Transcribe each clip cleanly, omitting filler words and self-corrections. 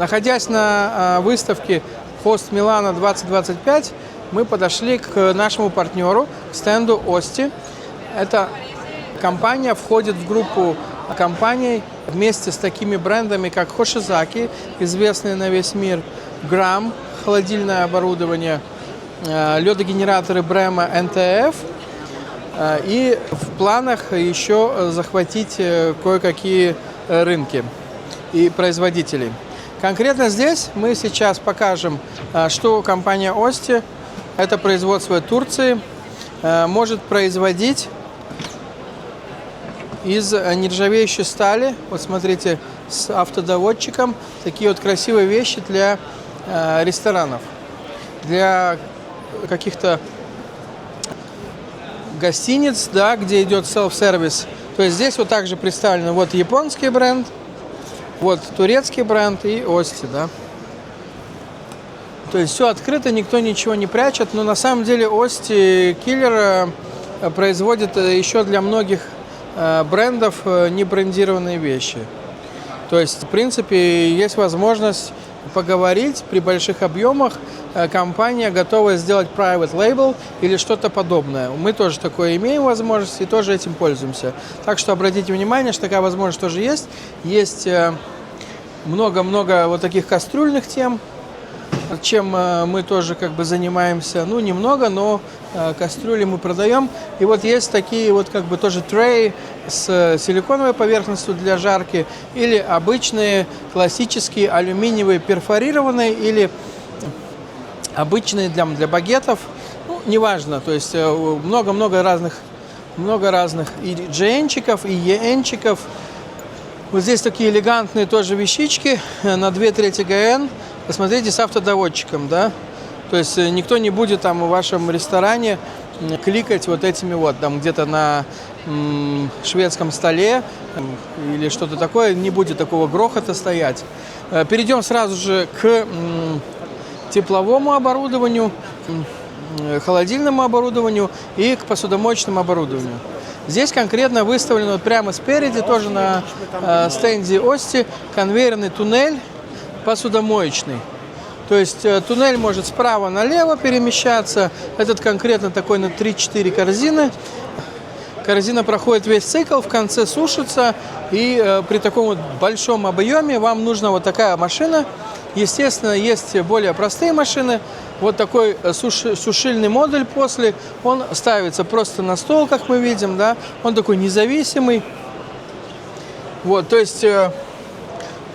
Находясь на выставке Host Milano 2025, мы подошли к нашему партнеру, к стенду Osti. Эта компания входит в группу компаний вместе с такими брендами, как Hoshizaki, известные на весь мир, Gram, холодильное оборудование, ледогенераторы Brema NTF. И в планах еще захватить кое-какие рынки и производителей. Конкретно здесь мы сейчас покажем, что компания Osti, это производство Турции, может производить из нержавеющей стали. Вот смотрите, с автодоводчиком. Такие вот красивые вещи для ресторанов, для каких-то гостиниц, да, где идет селф-сервис. То есть здесь вот также представлены вот японский бренд, вот турецкий бренд и Osti, да. То есть все открыто, никто ничего не прячет, но на самом деле Osti Killer производит еще для многих брендов небрендированные вещи. То есть, в принципе, есть возможность поговорить при больших объемах. Компания готова сделать private label или что-то подобное. Мы тоже такое имеем возможность и тоже этим пользуемся. Так что обратите внимание, что такая возможность тоже есть. Есть много-много вот таких кастрюльных тем, чем мы тоже как бы занимаемся. Ну, немного, но кастрюли мы продаем. И вот есть такие вот как бы тоже треи с силиконовой поверхностью для жарки или обычные классические алюминиевые перфорированные или обычные для багетов. Ну, неважно, то есть много разных и GN-чиков, и EN-чиков. Вот здесь такие элегантные тоже вещички на 2/3 ГН. Посмотрите, с автодоводчиком, да. То есть никто не будет там в вашем ресторане кликать вот этими вот, там где-то на шведском столе или что-то такое, не будет такого грохота стоять. Перейдем сразу же к тепловому оборудованию, холодильному оборудованию и к посудомоечному оборудованию. Здесь конкретно выставлен вот прямо спереди, тоже на стенде Osti, конвейерный туннель посудомоечный. То есть туннель может справа налево перемещаться. Этот конкретно такой на 3-4 корзины. Корзина проходит весь цикл, в конце сушится. И при таком вот большом объеме вам нужна вот такая машина. Естественно, есть более простые машины. Вот такой сушильный модуль после. Он ставится просто на стол, как мы видим, да. Он такой независимый. Вот, то есть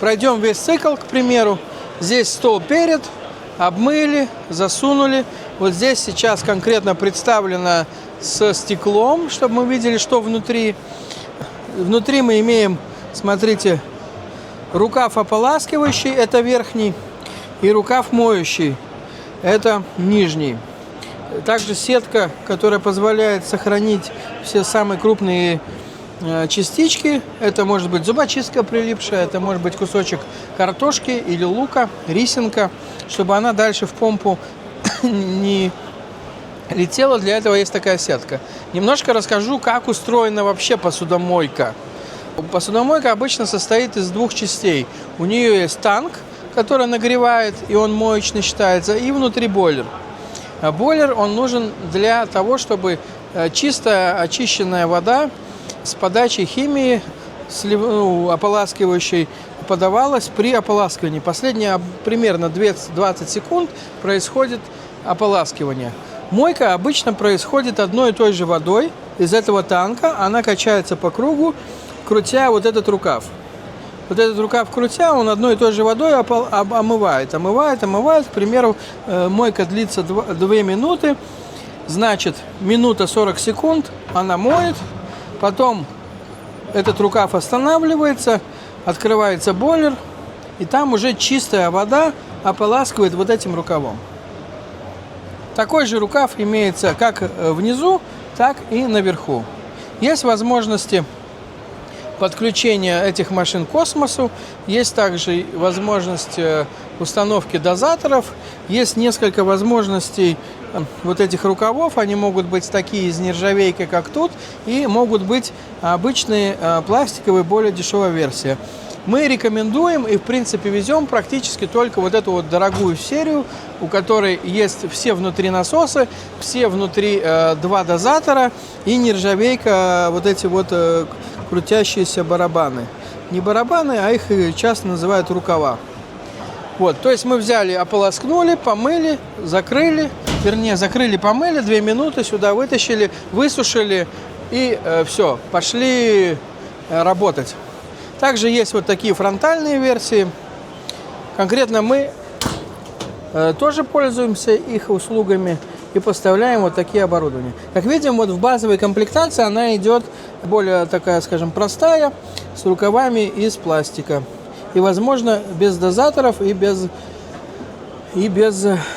пройдем весь цикл, к примеру. Здесь стол перед, обмыли, засунули. Вот здесь сейчас конкретно представлено со стеклом, чтобы мы видели, что внутри. Внутри мы имеем, смотрите, рукав ополаскивающий, это верхний, и рукав моющий, это нижний. Также сетка, которая позволяет сохранить все самые крупные частички. Это может быть зубочистка прилипшая, это может быть кусочек картошки или лука, рисинка, чтобы она дальше в помпу не летела. Для этого есть такая сетка. Немножко расскажу, как устроена вообще посудомойка. Посудомойка обычно состоит из двух частей. У нее есть танк, который нагревает, и он моечный считается, и внутри бойлер. Бойлер, он нужен для того, чтобы чистая очищенная вода с подачей химии, ополаскивающей, подавалась при ополаскивании. Последние примерно 20 секунд происходит ополаскивание. Мойка обычно происходит одной и той же водой из этого танка. Она качается по кругу, крутя вот этот рукав. Вот этот рукав крутя, он одной и той же водой омывает. К примеру, мойка длится 2 минуты. Значит, минута 40 секунд она моет. Потом этот рукав останавливается, открывается бойлер, и там уже чистая вода ополаскивает вот этим рукавом. Такой же рукав имеется как внизу, так и наверху. Есть возможности подключения этих машин к космосу, есть также возможность установки дозаторов, есть несколько возможностей вот этих рукавов. Они могут быть такие из нержавейки, как тут, и могут быть обычные пластиковые, более дешевая версия. Мы рекомендуем и, в принципе, везем практически только вот эту вот дорогую серию, у которой есть все внутри насосы, все внутри 2 дозатора и нержавейка, вот эти вот крутящиеся барабаны. Не барабаны, а их часто называют рукава. Вот, то есть мы взяли, ополоскнули, помыли, закрыли, закрыли, помыли, 2 минуты сюда вытащили, высушили и все, пошли работать. Также есть вот такие фронтальные версии. Конкретно мы тоже пользуемся их услугами и поставляем вот такие оборудования. Как видим, вот в базовой комплектации она идет более такая, скажем, простая, с рукавами из пластика. И, возможно, без дозаторов и без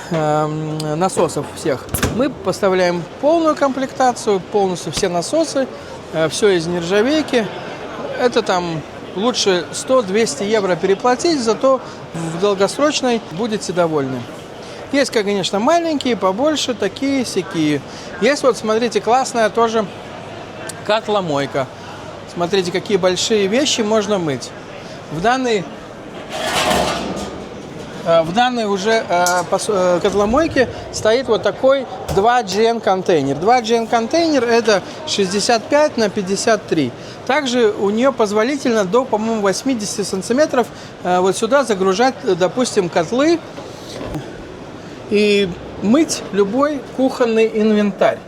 насосов всех. Мы поставляем полную комплектацию, полностью все насосы, все из нержавейки. Это там лучше 100-200 евро переплатить, зато в долгосрочной будете довольны. Есть, конечно, маленькие, побольше, такие-сякие. Есть вот, смотрите, классная тоже котломойка. Смотрите, какие большие вещи можно мыть. В данной уже котломойке стоит вот такой 2GN контейнер. 2GN контейнер это 65 на 53. Также у нее позволительно до, по-моему, 80 сантиметров вот сюда загружать, допустим, котлы и мыть любой кухонный инвентарь.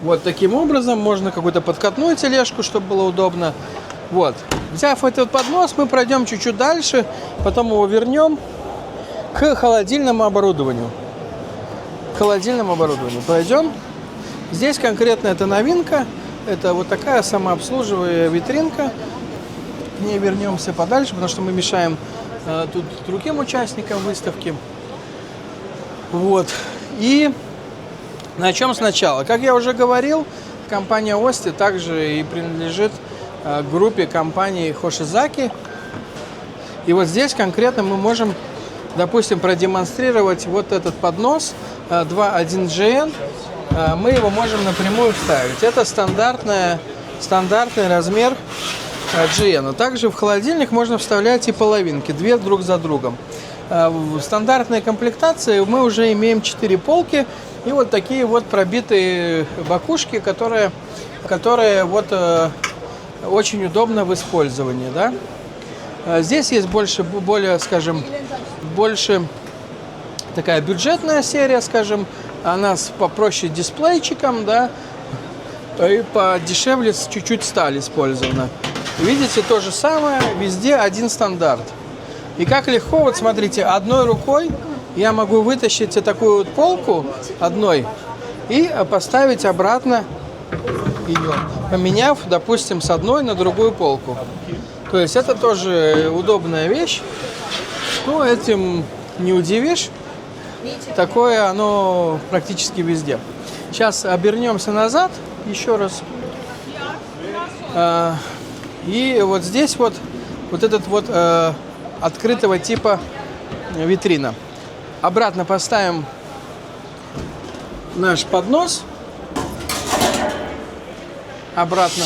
Вот таким образом можно какую-то подкатную тележку, чтобы было удобно. Вот. Взяв этот поднос, мы пройдем чуть-чуть дальше, потом его вернем к холодильному оборудованию. Пройдем. Здесь конкретно это новинка. Это вот такая самообслуживаемая витринка. К ней вернемся подальше, потому что мы мешаем тут другим участникам выставки. Вот. И начнем сначала. Как я уже говорил, компания Ости также и принадлежит группе компании Хошизаки. И вот здесь конкретно мы можем, допустим, продемонстрировать вот этот поднос 2.1GN. Мы его можем напрямую вставить. Это стандартный размер GN. Также в холодильник можно вставлять и половинки, 2 друг за другом. В стандартной комплектации мы уже имеем 4 полки и вот такие вот пробитые бакушки, которые вот очень удобно в использовании, да? Здесь есть более, скажем, больше такая бюджетная серия, скажем, она с попроще дисплейчиком, да, и подешевле чуть-чуть сталь использована. Видите, то же самое, везде один стандарт. И как легко, вот смотрите, одной рукой я могу вытащить такую вот полку одной и поставить обратно ее, поменяв, допустим, с одной на другую полку. То есть это тоже удобная вещь. Ну, этим не удивишь. Такое оно практически везде. Сейчас обернемся назад еще раз. И вот здесь вот этот вот открытого типа витрина. Обратно поставим наш поднос. Обратно.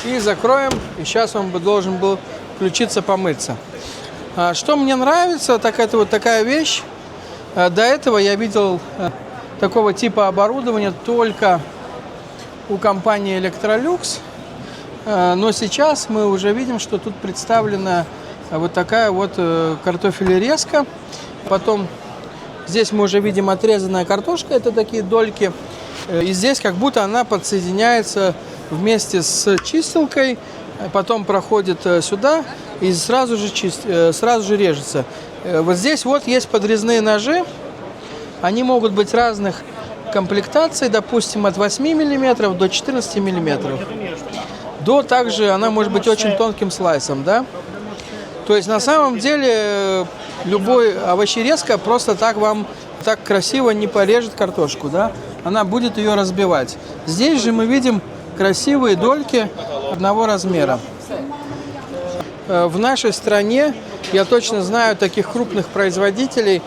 И закроем. И сейчас он должен был включиться, помыться. Что мне нравится, так это вот такая вещь. До этого я видел такого типа оборудования только у компании Electrolux. Но сейчас мы уже видим, что тут представлена вот такая вот картофелерезка. Потом здесь мы уже видим отрезанная картошка. Это такие дольки. И здесь как будто она подсоединяется вместе с чистилкой. Потом проходит сюда и сразу же режется. Вот здесь вот есть подрезные ножи. Они могут быть разных комплектаций, допустим, от 8 мм до 14 мм. Также она может быть очень тонким слайсом, да? То есть на самом деле любой овощерезка просто так вам так красиво не порежет картошку, да? Она будет ее разбивать. Здесь же мы видим красивые дольки одного размера. В нашей стране, я точно знаю таких крупных производителей,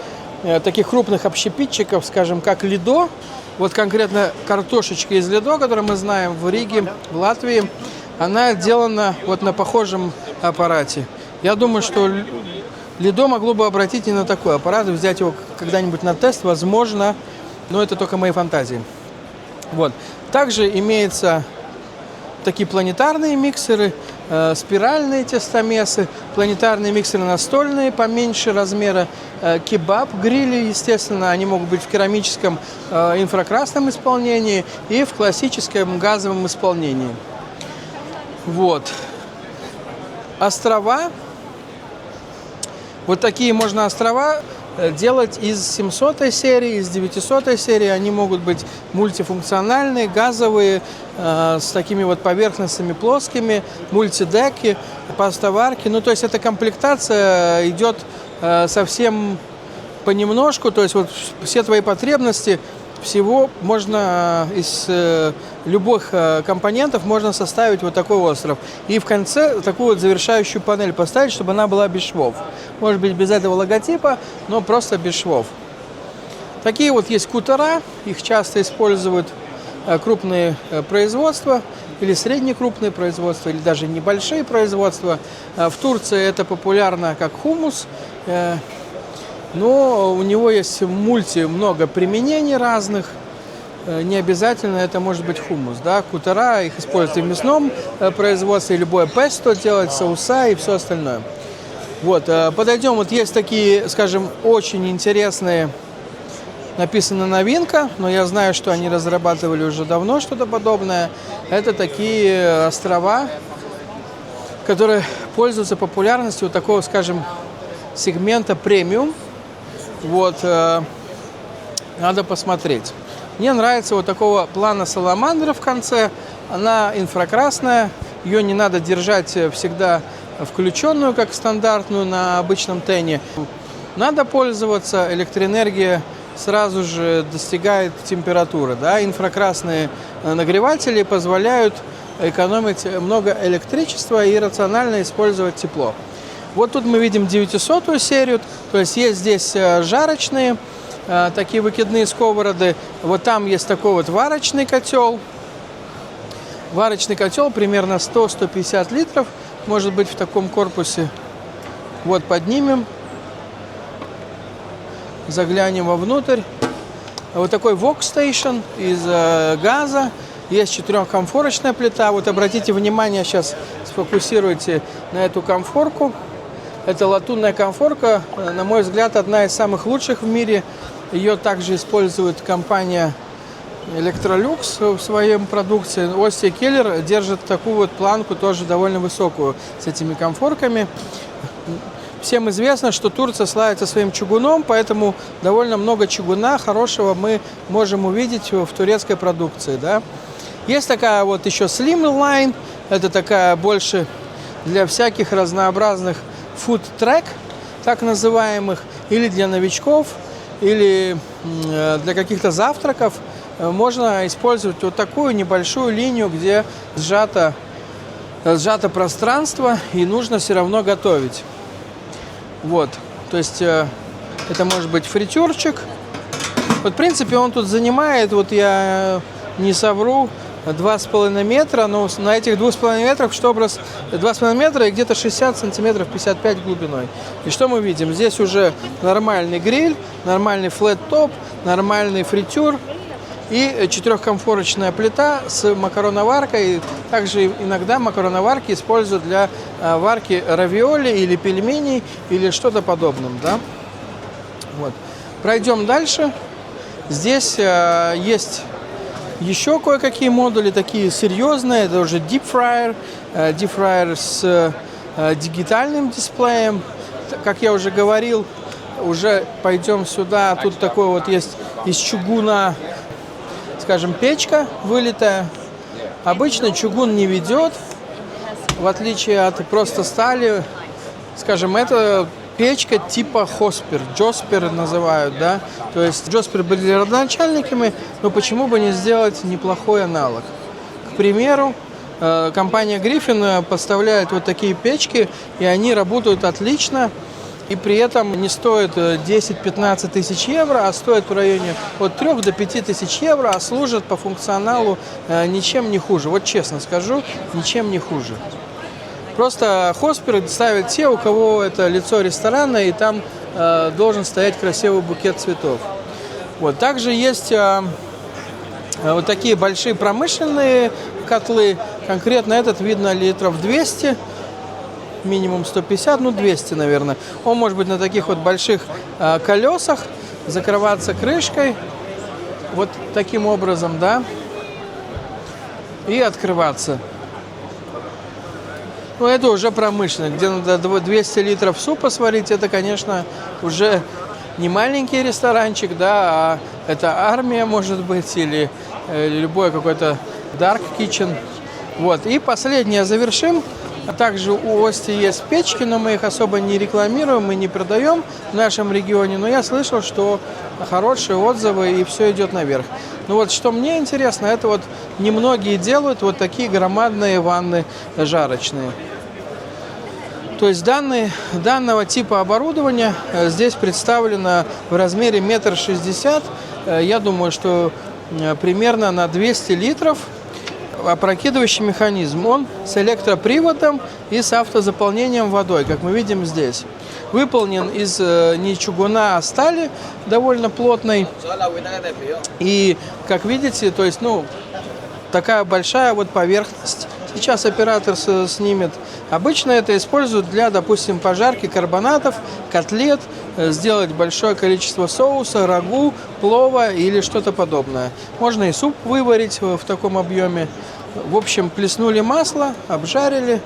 таких крупных общепитчиков, скажем, как Лидо. Вот конкретно картошечка из Лидо, которую мы знаем в Риге, в Латвии, она сделана вот на похожем аппарате. Я думаю, что Lido могло бы обратить и на такой аппарат, и взять его когда-нибудь на тест, возможно, но это только мои фантазии. Вот. Также имеются такие планетарные миксеры, спиральные тестомесы, планетарные миксеры настольные, поменьше размера, кебаб-грили, естественно, они могут быть в керамическом инфракрасном исполнении и в классическом газовом исполнении. Вот. Острова. Вот такие можно острова делать из 700 серии, из 900 серии. Они могут быть мультифункциональные, газовые, с такими вот поверхностями плоскими, мультидеки, пастоварки. Ну, то есть эта комплектация идет совсем понемножку. То есть вот все твои потребности, всего можно из любых компонентов можно составить вот такой остров. И в конце такую вот завершающую панель поставить, чтобы она была без швов. Может быть, без этого логотипа, но просто без швов. Такие вот есть кутера. Их часто используют крупные производства или среднекрупные производства, или даже небольшие производства. В Турции это популярно как хумус. Но у него есть много применений разных. Не обязательно это может быть хумус. Да? Кутера, их используют и в мясном производстве, и любое песто делать, соуса и все остальное. Вот, подойдем, вот есть такие, скажем, очень интересные, написано новинка, но я знаю, что они разрабатывали уже давно что-то подобное. Это такие острова, которые пользуются популярностью у такого, скажем, сегмента премиум. Вот, надо посмотреть. Мне нравится вот такого плана саламандра в конце. Она инфракрасная, ее не надо держать всегда включенную, как стандартную на обычном тене. Надо пользоваться, электроэнергия сразу же достигает температуры. Да? Инфракрасные нагреватели позволяют экономить много электричества и рационально использовать тепло. Вот тут мы видим 900 серию, то есть здесь жарочные, такие выкидные сковороды. Вот там есть такой вот варочный котел. Варочный котел примерно 100-150 литров, может быть, в таком корпусе. Вот поднимем, заглянем вовнутрь. Вот такой wok station из газа. Есть четырехкомфорочная плита. Вот обратите внимание, сейчас сфокусируйте на эту комфорку. Это латунная комфорка, на мой взгляд, одна из самых лучших в мире. Ее также использует компания Electrolux в своей продукции. Ostia Keller держит такую вот планку, тоже довольно высокую, с этими комфорками. Всем известно, что Турция славится своим чугуном, поэтому довольно много чугуна хорошего мы можем увидеть в турецкой продукции. Да? Есть такая вот еще Slimline, это такая больше для всяких разнообразных фуд-трек, так называемых, или для новичков, или для каких-то завтраков. Можно использовать вот такую небольшую линию, где сжато пространство и нужно все равно готовить. Вот, то есть это может быть фритюрчик. Вот, в принципе, он тут занимает, вот я не совру, 2,5 метра, но на этих 2,5 метрах, что образ 2,5 метра и где-то 60 сантиметров, 55 глубиной. И что мы видим? Здесь уже нормальный гриль, нормальный флэт-топ, нормальный фритюр и четырехкомфорочная плита с макароноваркой. Также иногда макароноварки используют для варки равиоли или пельменей или что-то подобное. Да? Вот. Пройдем дальше. Здесь есть еще кое-какие модули, такие серьезные. Это уже Deep Fryer с дигитальным дисплеем. Как я уже говорил, уже пойдем сюда. Тут такой вот есть из чугуна, скажем, печка вылитая. Обычно чугун не ведет, в отличие от просто стали. Скажем, это печка типа Хоспер, Джоспер называют, да. То есть Джоспер были родоначальниками, но почему бы не сделать неплохой аналог? К примеру, компания Griffin поставляет вот такие печки, и они работают отлично, и при этом не стоят 10-15 тысяч евро, а стоят в районе от 3 до 5 тысяч евро, а служат по функционалу ничем не хуже. Вот честно скажу, ничем не хуже. Просто хосперы ставят те, у кого это лицо ресторана, и там должен стоять красивый букет цветов. Вот. Также есть вот такие большие промышленные котлы. Конкретно этот видно литров 200, минимум 150, ну 200, наверное. Он может быть на таких вот больших колесах, закрываться крышкой, вот таким образом, да, и открываться. Ну, это уже промышленно. Где надо 200 литров супа сварить, это, конечно, уже не маленький ресторанчик, да, а это армия, может быть, или любой какой-то dark kitchen. Вот. И последнее завершим. Также у Ости есть печки, но мы их особо не рекламируем, мы не продаем в нашем регионе. Но я слышал, что хорошие отзывы и все идет наверх. Ну вот, что мне интересно, это вот немногие делают вот такие громадные ванны жарочные. То есть данного типа оборудования здесь представлено в размере 1,60 м. Я думаю, что примерно на 200 литров опрокидывающий механизм. Он с электроприводом и с автозаполнением водой, как мы видим здесь. Выполнен из не чугуна, а стали довольно плотной. И, как видите, то есть, ну, такая большая вот поверхность. Сейчас оператор снимет. Обычно это используют для, допустим, пожарки карбонатов, котлет, сделать большое количество соуса, рагу, плова или что-то подобное. Можно и суп выварить в таком объеме. В общем, плеснули масло, обжарили.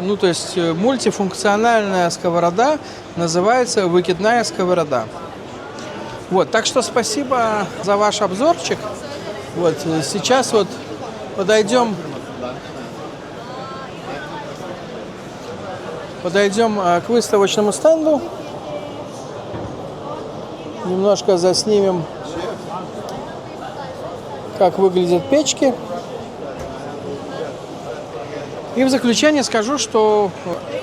Ну, то есть мультифункциональная сковорода, называется выкидная сковорода. Вот, так что спасибо за ваш обзорчик. Вот, сейчас вот подойдем к выставочному стенду. Немножко заснимем, как выглядят печки. И в заключение скажу, что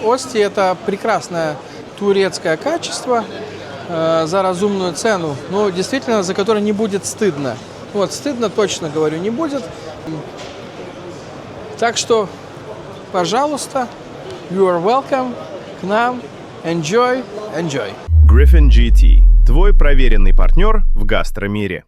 Ости – это прекрасное турецкое качество за разумную цену, но действительно за которое не будет стыдно. Вот, стыдно точно, говорю, не будет. Так что, пожалуйста, you are welcome к нам. Enjoy. Griffin GT – твой проверенный партнер в гастромире.